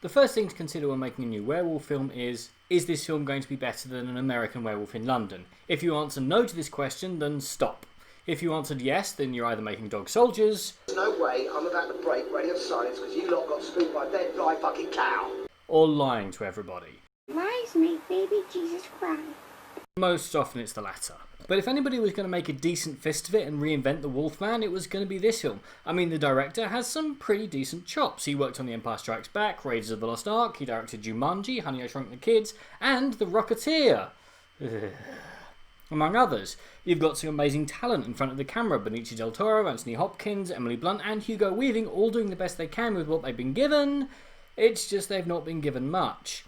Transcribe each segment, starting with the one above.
The first thing to consider when making a new werewolf film is this film going to be better than an American Werewolf in London? If you answer no to this question, then stop. If you answered yes, then you're either making dog soldiers... There's no way I'm about to break radio silence because you lot got spooked by a dead fly fucking cow. or lying to everybody. Lies make baby Jesus cry. Most often it's the latter. But if anybody was going to make a decent fist of it and reinvent the Wolfman, it was going to be this film. I mean, the director has some pretty decent chops. He worked on The Empire Strikes Back, Raiders of the Lost Ark, he directed Jumanji, Honey, I Shrunk the Kids, and The Rocketeer. Among others. You've got some amazing talent in front of the camera. Benicio del Toro, Anthony Hopkins, Emily Blunt and Hugo Weaving all doing the best they can with what they've been given. It's just they've not been given much.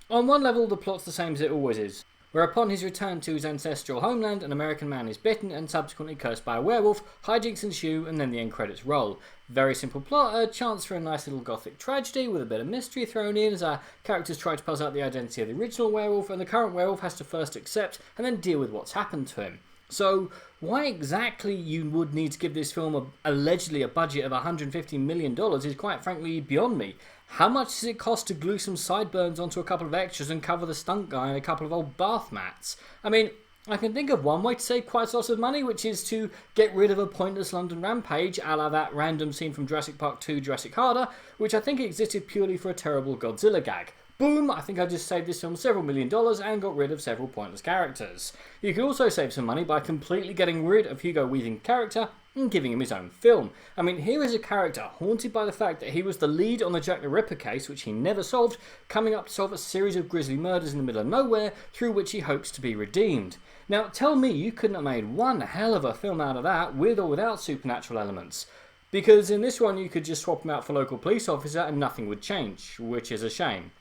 On one level, the plot's the same as it always is. Where upon his return to his ancestral homeland, an American man is bitten and subsequently cursed by a werewolf, hijinks ensue, and then the end credits roll. Very simple plot, a chance for a nice little gothic tragedy with a bit of mystery thrown in as our characters try to puzzle out the identity of the original werewolf, and the current werewolf has to first accept and then deal with what's happened to him. So, why exactly you would need to give this film allegedly a budget of $150 million is quite frankly beyond me. How much does it cost to glue some sideburns onto a couple of extras and cover the stunt guy and a couple of old bath mats? I mean, I can think of one way to save quite a lot of money, which is to get rid of a pointless London rampage, a la that random scene from Jurassic Park 2 Jurassic Harder, which I think existed purely for a terrible Godzilla gag. Boom, I think I just saved this film several $1 million and got rid of several pointless characters. You could also save some money by completely getting rid of Hugo Weaving's character and giving him his own film. I mean, here is a character haunted by the fact that he was the lead on the Jack the Ripper case, which he never solved, coming up to solve a series of grisly murders in the middle of nowhere, through which he hopes to be redeemed. Now, tell me you couldn't have made one hell of a film out of that, with or without supernatural elements. Because in this one you could just swap him out for local police officer and nothing would change, which is a shame.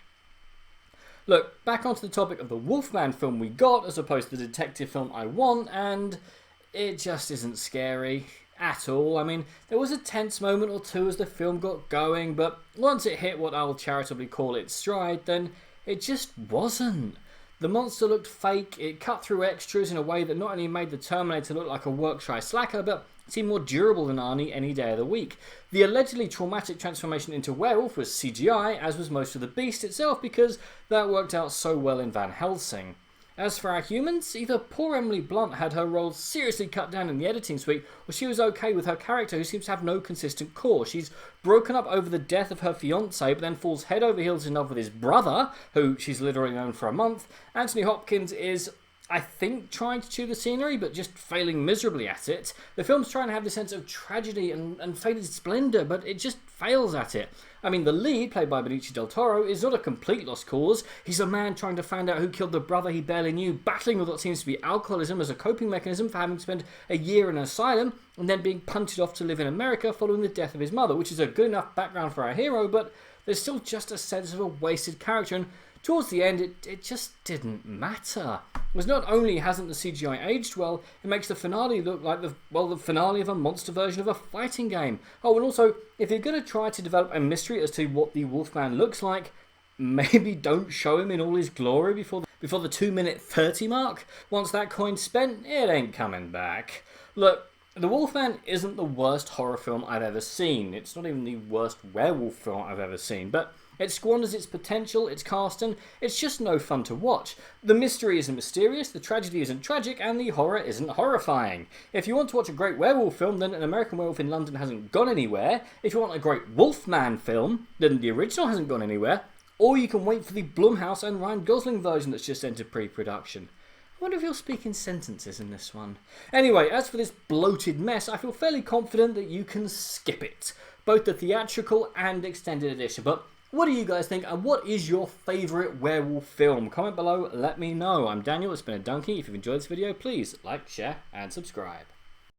Look, back onto the topic of the Wolfman film we got, as opposed to the detective film I want, and it just isn't scary at all. I mean, there was a tense moment or two as the film got going, but once it hit what I'll charitably call its stride, then it just wasn't. The monster looked fake, it cut through extras in a way that not only made the Terminator look like a work-shy slacker, but seemed more durable than Arnie any day of the week. The allegedly traumatic transformation into werewolf was CGI, as was most of the beast itself, because that worked out so well in Van Helsing. As for our humans, either poor Emily Blunt had her role seriously cut down in the editing suite, or she was okay with her character who seems to have no consistent core. She's broken up over the death of her fiancé, but then falls head over heels in love with his brother, who she's literally known for a month. Anthony Hopkins is, I think, trying to chew the scenery, but just failing miserably at it. The film's trying to have this sense of tragedy and faded splendour, but it just fails at it. I mean, the lead, played by Benicio del Toro, is not a complete lost cause. He's a man trying to find out who killed the brother he barely knew, battling with what seems to be alcoholism as a coping mechanism for having spent a year in an asylum, and then being punted off to live in America following the death of his mother, which is a good enough background for our hero, but there's still just a sense of a wasted character, and towards the end, it just didn't matter. Because not only hasn't the CGI aged well, it makes the finale look like the finale of a monster version of a fighting game. Oh, and also, if you're going to try to develop a mystery as to what the Wolfman looks like, maybe don't show him in all his glory before the 2-minute 30 mark. Once that coin's spent, it ain't coming back. Look, The Wolfman isn't the worst horror film I've ever seen. It's not even the worst werewolf film I've ever seen, but it squanders its potential, its cast, and it's just no fun to watch. The mystery isn't mysterious, the tragedy isn't tragic, and the horror isn't horrifying. If you want to watch a great werewolf film, then An American Werewolf in London hasn't gone anywhere. If you want a great Wolfman film, then the original hasn't gone anywhere. Or you can wait for the Blumhouse and Ryan Gosling version that's just entered pre-production. I wonder if you're speaking sentences in this one. Anyway, as for this bloated mess, I feel fairly confident that you can skip it. Both the theatrical and extended edition. But what do you guys think, and what is your favourite werewolf film? Comment below, let me know. I'm Daniel, it's been a donkey. If you've enjoyed this video, please like, share and subscribe.